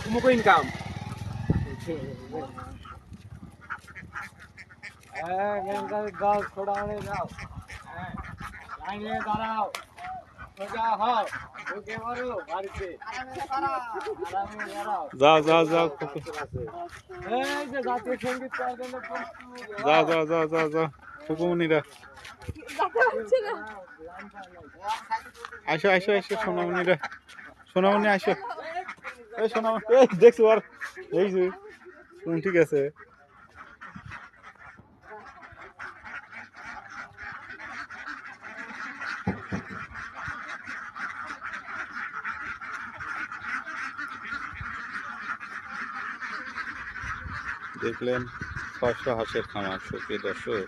तुमको इनकम जाओ थोड़ा आने जाओ लाइन में दाঁড়াও সোজা হও ঢুকে পড়ো বাড়িতে আরামে দাঁড়াও যাও যাও যাও এই যে জাতীয় সঙ্গীত করার জন্য যাও যাও যাও যাও যাও ফুকুমনিরা আসো আসো আসো সোনামণিরা সোনামণি আসো এই সোনামণি এই দেখছো আর এই যে ঠিক আছে দেখলেন ৬০০ হাঁসের খামার সুপ্রিয় দর্শক।